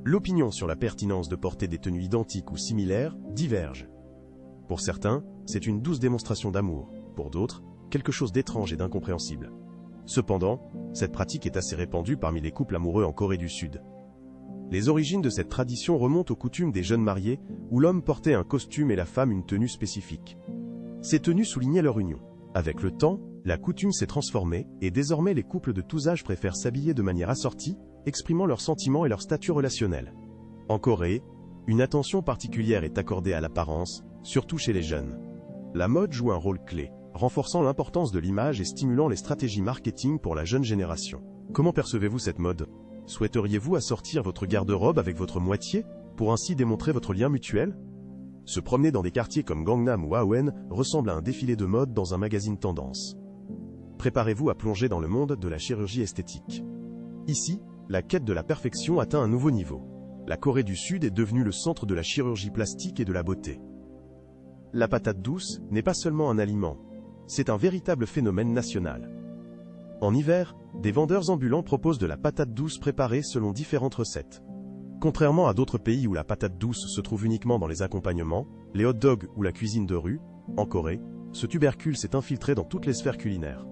L'opinion sur la pertinence de porter des tenues identiques ou similaires diverge. Pour certains, c'est une douce démonstration d'amour, pour d'autres, quelque chose d'étrange et d'incompréhensible. Cependant, cette pratique est assez répandue parmi les couples amoureux en Corée du Sud. Les origines de cette tradition remontent aux coutumes des jeunes mariés, où l'homme portait un costume et la femme une tenue spécifique. Ces tenues soulignaient leur union. Avec le temps, la coutume s'est transformée, et désormais les couples de tous âges préfèrent s'habiller de manière assortie, exprimant leurs sentiments et leur statut relationnel. En Corée, une attention particulière est accordée à l'apparence, surtout chez les jeunes. La mode joue un rôle clé, renforçant l'importance de l'image et stimulant les stratégies marketing pour la jeune génération. Comment percevez-vous cette mode ? Souhaiteriez-vous assortir votre garde-robe avec votre moitié, pour ainsi démontrer votre lien mutuel ? Se promener dans des quartiers comme Gangnam ou Haeun ressemble à un défilé de mode dans un magazine tendance. Préparez-vous à plonger dans le monde de la chirurgie esthétique. Ici, la quête de la perfection atteint un nouveau niveau. La Corée du Sud est devenue le centre de la chirurgie plastique et de la beauté. La patate douce n'est pas seulement un aliment, c'est un véritable phénomène national. En hiver, des vendeurs ambulants proposent de la patate douce préparée selon différentes recettes. Contrairement à d'autres pays où la patate douce se trouve uniquement dans les accompagnements, les hot dogs ou la cuisine de rue, en Corée, ce tubercule s'est infiltré dans toutes les sphères culinaires.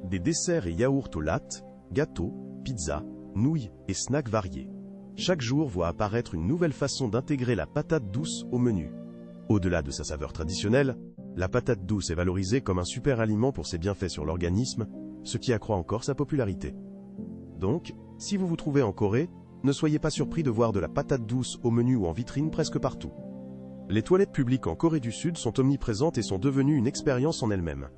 Des desserts et yaourts au latte, gâteaux, pizzas, nouilles et snacks variés. Chaque jour voit apparaître une nouvelle façon d'intégrer la patate douce au menu. Au-delà de sa saveur traditionnelle, la patate douce est valorisée comme un super aliment pour ses bienfaits sur l'organisme, ce qui accroît encore sa popularité. Donc, si vous vous trouvez en Corée, ne soyez pas surpris de voir de la patate douce au menu ou en vitrine presque partout. Les toilettes publiques en Corée du Sud sont omniprésentes et sont devenues une expérience en elles-mêmes.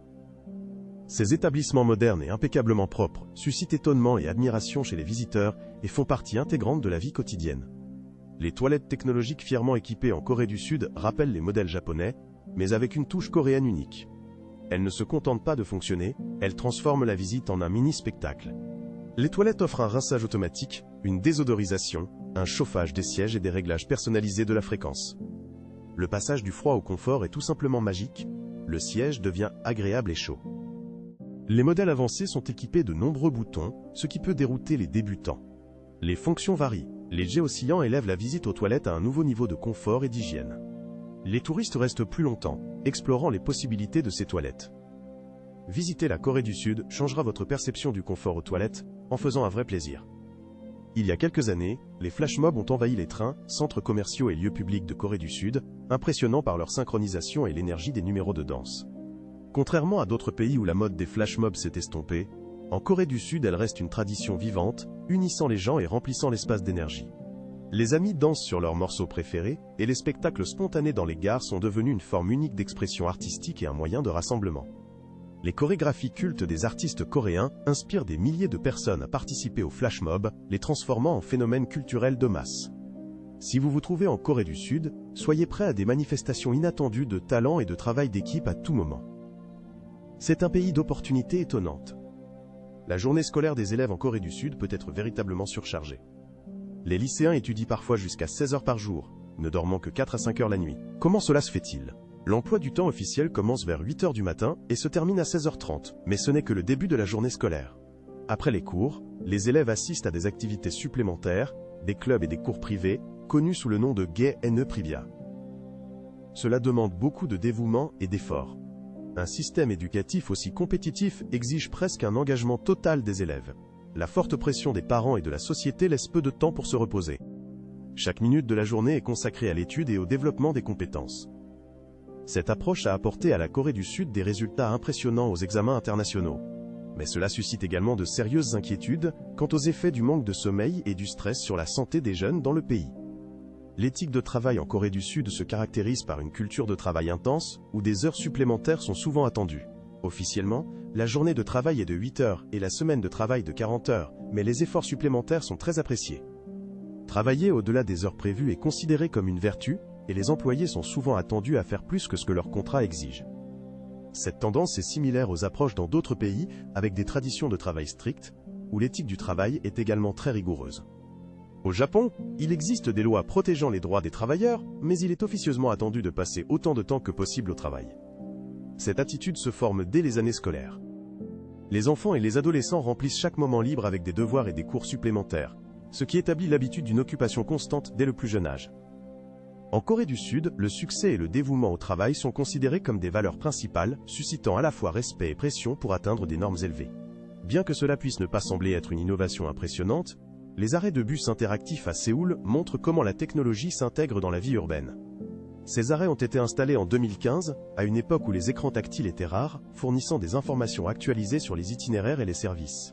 Ces établissements modernes et impeccablement propres suscitent étonnement et admiration chez les visiteurs et font partie intégrante de la vie quotidienne. Les toilettes technologiques fièrement équipées en Corée du Sud rappellent les modèles japonais, mais avec une touche coréenne unique. Elles ne se contentent pas de fonctionner, elles transforment la visite en un mini-spectacle. Les toilettes offrent un rinçage automatique, une désodorisation, un chauffage des sièges et des réglages personnalisés de la fréquence. Le passage du froid au confort est tout simplement magique, le siège devient agréable et chaud. Les modèles avancés sont équipés de nombreux boutons, ce qui peut dérouter les débutants. Les fonctions varient. Les jets oscillants élèvent la visite aux toilettes à un nouveau niveau de confort et d'hygiène. Les touristes restent plus longtemps, explorant les possibilités de ces toilettes. Visiter la Corée du Sud changera votre perception du confort aux toilettes, en faisant un vrai plaisir. Il y a quelques années, les flash mobs ont envahi les trains, centres commerciaux et lieux publics de Corée du Sud, impressionnants par leur synchronisation et l'énergie des numéros de danse. Contrairement à d'autres pays où la mode des flash mobs s'est estompée, en Corée du Sud elle reste une tradition vivante, unissant les gens et remplissant l'espace d'énergie. Les amis dansent sur leurs morceaux préférés, et les spectacles spontanés dans les gares sont devenus une forme unique d'expression artistique et un moyen de rassemblement. Les chorégraphies cultes des artistes coréens inspirent des milliers de personnes à participer aux flash mobs, les transformant en phénomènes culturels de masse. Si vous vous trouvez en Corée du Sud, soyez prêts à des manifestations inattendues de talent et de travail d'équipe à tout moment. C'est un pays d'opportunités étonnantes. La journée scolaire des élèves en Corée du Sud peut être véritablement surchargée. Les lycéens étudient parfois jusqu'à 16 heures par jour, ne dormant que 4 à 5 heures la nuit. Comment cela se fait-il ? L'emploi du temps officiel commence vers 8 heures du matin et se termine à 16h30, mais ce n'est que le début de la journée scolaire. Après les cours, les élèves assistent à des activités supplémentaires, des clubs et des cours privés, connus sous le nom de Gae-ne Privia. Cela demande beaucoup de dévouement et d'efforts. Un système éducatif aussi compétitif exige presque un engagement total des élèves. La forte pression des parents et de la société laisse peu de temps pour se reposer. Chaque minute de la journée est consacrée à l'étude et au développement des compétences. Cette approche a apporté à la Corée du Sud des résultats impressionnants aux examens internationaux. Mais cela suscite également de sérieuses inquiétudes quant aux effets du manque de sommeil et du stress sur la santé des jeunes dans le pays. L'éthique de travail en Corée du Sud se caractérise par une culture de travail intense, où des heures supplémentaires sont souvent attendues. Officiellement, la journée de travail est de 8 heures et la semaine de travail de 40 heures, mais les efforts supplémentaires sont très appréciés. Travailler au-delà des heures prévues est considéré comme une vertu, et les employés sont souvent attendus à faire plus que ce que leur contrat exige. Cette tendance est similaire aux approches dans d'autres pays, avec des traditions de travail strictes, où l'éthique du travail est également très rigoureuse. Au Japon, il existe des lois protégeant les droits des travailleurs, mais il est officieusement attendu de passer autant de temps que possible au travail. Cette attitude se forme dès les années scolaires. Les enfants et les adolescents remplissent chaque moment libre avec des devoirs et des cours supplémentaires, ce qui établit l'habitude d'une occupation constante dès le plus jeune âge. En Corée du Sud, le succès et le dévouement au travail sont considérés comme des valeurs principales, suscitant à la fois respect et pression pour atteindre des normes élevées. Bien que cela puisse ne pas sembler être une innovation impressionnante, les arrêts de bus interactifs à Séoul montrent comment la technologie s'intègre dans la vie urbaine. Ces arrêts ont été installés en 2015, à une époque où les écrans tactiles étaient rares, fournissant des informations actualisées sur les itinéraires et les services.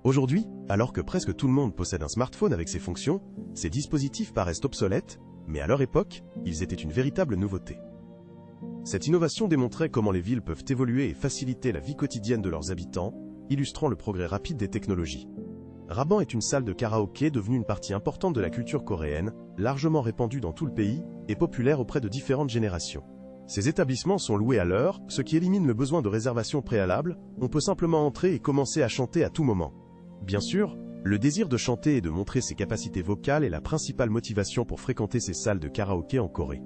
Aujourd'hui, alors que presque tout le monde possède un smartphone avec ses fonctions, ces dispositifs paraissent obsolètes, mais à leur époque, ils étaient une véritable nouveauté. Cette innovation démontrait comment les villes peuvent évoluer et faciliter la vie quotidienne de leurs habitants, illustrant le progrès rapide des technologies. Raban est une salle de karaoké devenue une partie importante de la culture coréenne, largement répandue dans tout le pays et populaire auprès de différentes générations. Ces établissements sont loués à l'heure, ce qui élimine le besoin de réservation préalable, on peut simplement entrer et commencer à chanter à tout moment. Bien sûr, le désir de chanter et de montrer ses capacités vocales est la principale motivation pour fréquenter ces salles de karaoké en Corée.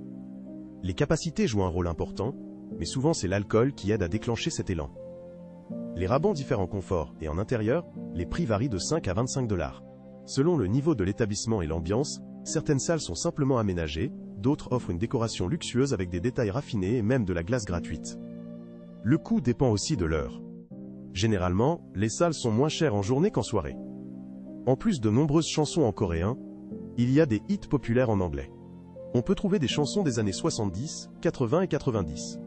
Les capacités jouent un rôle important, mais souvent c'est l'alcool qui aide à déclencher cet élan. Les rabans diffèrent en confort et en intérieur, les prix varient de 5 à 25 $. Selon le niveau de l'établissement et l'ambiance, certaines salles sont simplement aménagées, d'autres offrent une décoration luxueuse avec des détails raffinés et même de la glace gratuite. Le coût dépend aussi de l'heure. Généralement, les salles sont moins chères en journée qu'en soirée. En plus de nombreuses chansons en coréen, il y a des hits populaires en anglais. On peut trouver des chansons des années 70, 80 et 90.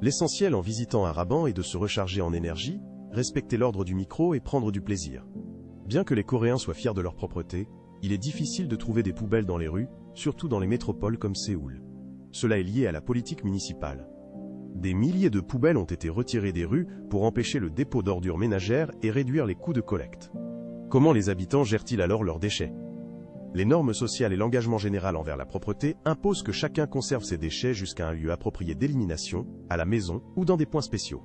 L'essentiel en visitant un raban est de se recharger en énergie, respecter l'ordre du micro et prendre du plaisir. Bien que les Coréens soient fiers de leur propreté, il est difficile de trouver des poubelles dans les rues, surtout dans les métropoles comme Séoul. Cela est lié à la politique municipale. Des milliers de poubelles ont été retirées des rues pour empêcher le dépôt d'ordures ménagères et réduire les coûts de collecte. Comment les habitants gèrent-ils alors leurs déchets ? Les normes sociales et l'engagement général envers la propreté imposent que chacun conserve ses déchets jusqu'à un lieu approprié d'élimination, à la maison ou dans des points spéciaux.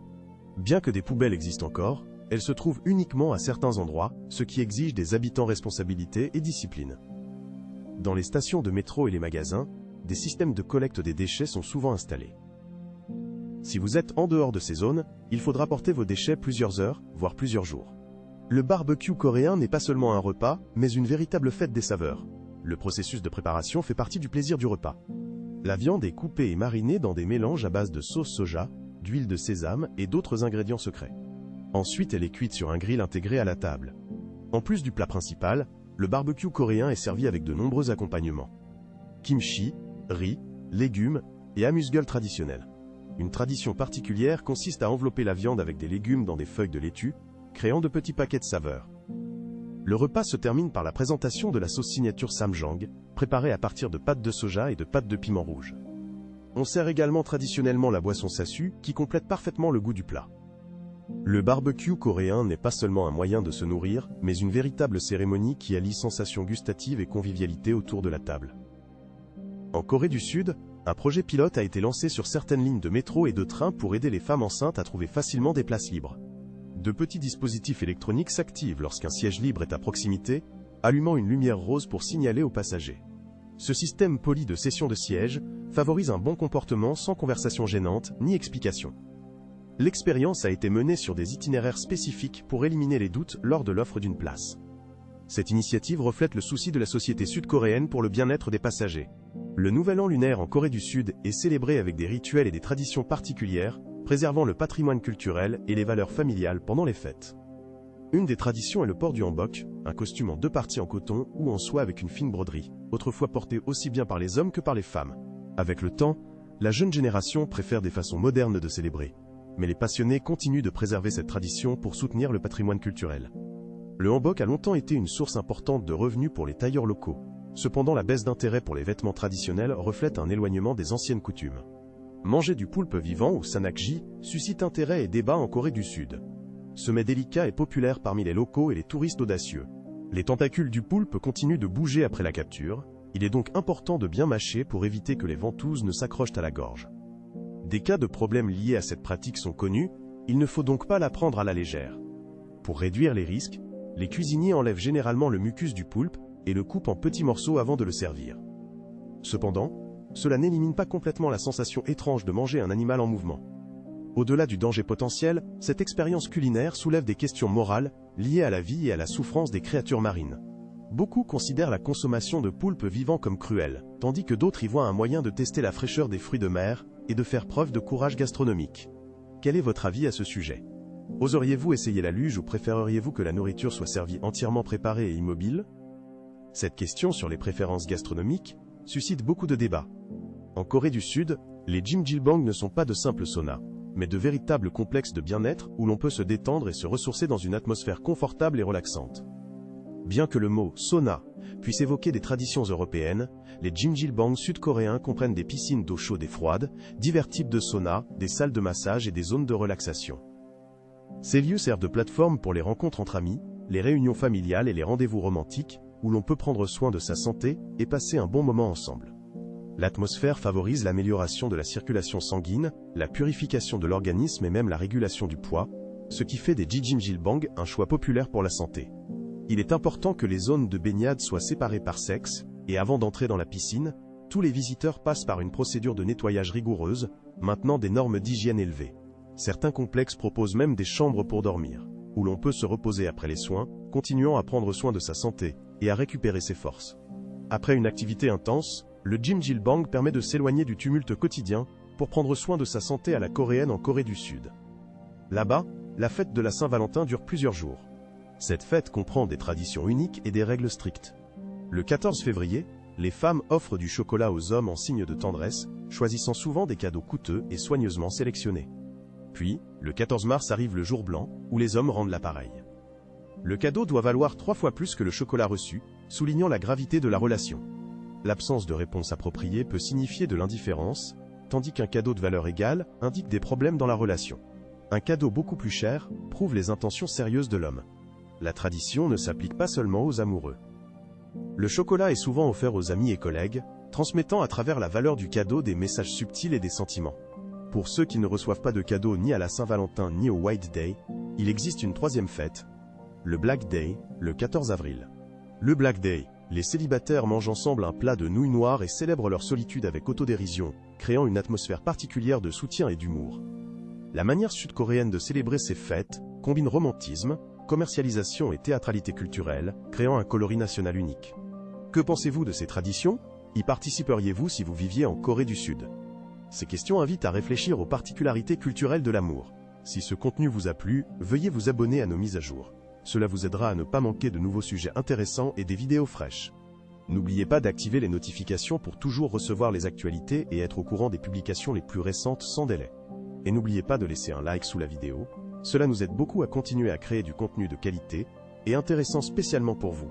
Bien que des poubelles existent encore, elles se trouvent uniquement à certains endroits, ce qui exige des habitants responsabilité et discipline. Dans les stations de métro et les magasins, des systèmes de collecte des déchets sont souvent installés. Si vous êtes en dehors de ces zones, il faudra porter vos déchets plusieurs heures, voire plusieurs jours. Le barbecue coréen n'est pas seulement un repas, mais une véritable fête des saveurs. Le processus de préparation fait partie du plaisir du repas. La viande est coupée et marinée dans des mélanges à base de sauce soja, d'huile de sésame et d'autres ingrédients secrets. Ensuite, elle est cuite sur un grill intégré à la table. En plus du plat principal, le barbecue coréen est servi avec de nombreux accompagnements. Kimchi, riz, légumes et amuse-gueule traditionnels. Une tradition particulière consiste à envelopper la viande avec des légumes dans des feuilles de laitue, créant de petits paquets de saveurs. Le repas se termine par la présentation de la sauce signature samjang, préparée à partir de pâtes de soja et de pâtes de piment rouge. On sert également traditionnellement la boisson sasu, qui complète parfaitement le goût du plat. Le barbecue coréen n'est pas seulement un moyen de se nourrir, mais une véritable cérémonie qui allie sensations gustatives et convivialité autour de la table. En Corée du Sud, un projet pilote a été lancé sur certaines lignes de métro et de train pour aider les femmes enceintes à trouver facilement des places libres. De petits dispositifs électroniques s'activent lorsqu'un siège libre est à proximité, allumant une lumière rose pour signaler aux passagers. Ce système poli de cession de siège favorise un bon comportement sans conversation gênante ni explication. L'expérience a été menée sur des itinéraires spécifiques pour éliminer les doutes lors de l'offre d'une place. Cette initiative reflète le souci de la société sud-coréenne pour le bien-être des passagers. Le Nouvel An lunaire en Corée du Sud est célébré avec des rituels et des traditions particulières, préservant le patrimoine culturel et les valeurs familiales pendant les fêtes. Une des traditions est le port du hanbok, un costume en 2 parties en coton ou en soie avec une fine broderie, autrefois porté aussi bien par les hommes que par les femmes. Avec le temps, la jeune génération préfère des façons modernes de célébrer, mais les passionnés continuent de préserver cette tradition pour soutenir le patrimoine culturel. Le hanbok a longtemps été une source importante de revenus pour les tailleurs locaux. Cependant, la baisse d'intérêt pour les vêtements traditionnels reflète un éloignement des anciennes coutumes. Manger du poulpe vivant ou sanakji suscite intérêt et débat en Corée du Sud. Ce mets délicat est populaire parmi les locaux et les touristes audacieux. Les tentacules du poulpe continuent de bouger après la capture, il est donc important de bien mâcher pour éviter que les ventouses ne s'accrochent à la gorge. Des cas de problèmes liés à cette pratique sont connus, il ne faut donc pas la prendre à la légère. Pour réduire les risques, les cuisiniers enlèvent généralement le mucus du poulpe et le coupent en petits morceaux avant de le servir. Cependant, cela n'élimine pas complètement la sensation étrange de manger un animal en mouvement. Au-delà du danger potentiel, cette expérience culinaire soulève des questions morales liées à la vie et à la souffrance des créatures marines. Beaucoup considèrent la consommation de poulpe vivant comme cruelle, tandis que d'autres y voient un moyen de tester la fraîcheur des fruits de mer et de faire preuve de courage gastronomique. Quel est votre avis à ce sujet? Oseriez-vous essayer la luge ou préféreriez-vous que la nourriture soit servie entièrement préparée et immobile? Cette question sur les préférences gastronomiques suscite beaucoup de débats. En Corée du Sud, les jjimjilbang ne sont pas de simples saunas, mais de véritables complexes de bien-être où l'on peut se détendre et se ressourcer dans une atmosphère confortable et relaxante. Bien que le mot « sauna » puisse évoquer des traditions européennes, les jjimjilbang sud-coréens comprennent des piscines d'eau chaude et froide, divers types de saunas, des salles de massage et des zones de relaxation. Ces lieux servent de plateforme pour les rencontres entre amis, les réunions familiales et les rendez-vous romantiques, où l'on peut prendre soin de sa santé et passer un bon moment ensemble. L'atmosphère favorise l'amélioration de la circulation sanguine, la purification de l'organisme et même la régulation du poids, ce qui fait des jjimjilbang un choix populaire pour la santé. Il est important que les zones de baignade soient séparées par sexe, et avant d'entrer dans la piscine, tous les visiteurs passent par une procédure de nettoyage rigoureuse, maintenant des normes d'hygiène élevées. Certains complexes proposent même des chambres pour dormir, où l'on peut se reposer après les soins, continuant à prendre soin de sa santé et à récupérer ses forces. Après une activité intense, le jjimjilbang permet de s'éloigner du tumulte quotidien pour prendre soin de sa santé à la coréenne en Corée du Sud. Là-bas, la fête de la Saint-Valentin dure plusieurs jours. Cette fête comprend des traditions uniques et des règles strictes. Le 14 février, les femmes offrent du chocolat aux hommes en signe de tendresse, choisissant souvent des cadeaux coûteux et soigneusement sélectionnés. Puis, le 14 mars arrive le jour blanc, où les hommes rendent l'appareil. Le cadeau doit valoir 3 fois plus que le chocolat reçu, soulignant la gravité de la relation. L'absence de réponse appropriée peut signifier de l'indifférence, tandis qu'un cadeau de valeur égale indique des problèmes dans la relation. Un cadeau beaucoup plus cher prouve les intentions sérieuses de l'homme. La tradition ne s'applique pas seulement aux amoureux. Le chocolat est souvent offert aux amis et collègues, transmettant à travers la valeur du cadeau des messages subtils et des sentiments. Pour ceux qui ne reçoivent pas de cadeau ni à la Saint-Valentin ni au White Day, il existe une troisième fête, le Black Day, le 14 avril. Le Black Day, les célibataires mangent ensemble un plat de nouilles noires et célèbrent leur solitude avec autodérision, créant une atmosphère particulière de soutien et d'humour. La manière sud-coréenne de célébrer ces fêtes combine romantisme, commercialisation et théâtralité culturelle, créant un coloris national unique. Que pensez-vous de ces traditions? Y participeriez-vous si vous viviez en Corée du Sud? Ces questions invitent à réfléchir aux particularités culturelles de l'amour. Si ce contenu vous a plu, veuillez vous abonner à nos mises à jour. Cela vous aidera à ne pas manquer de nouveaux sujets intéressants et des vidéos fraîches. N'oubliez pas d'activer les notifications pour toujours recevoir les actualités et être au courant des publications les plus récentes sans délai. Et n'oubliez pas de laisser un like sous la vidéo. Cela nous aide beaucoup à continuer à créer du contenu de qualité et intéressant spécialement pour vous.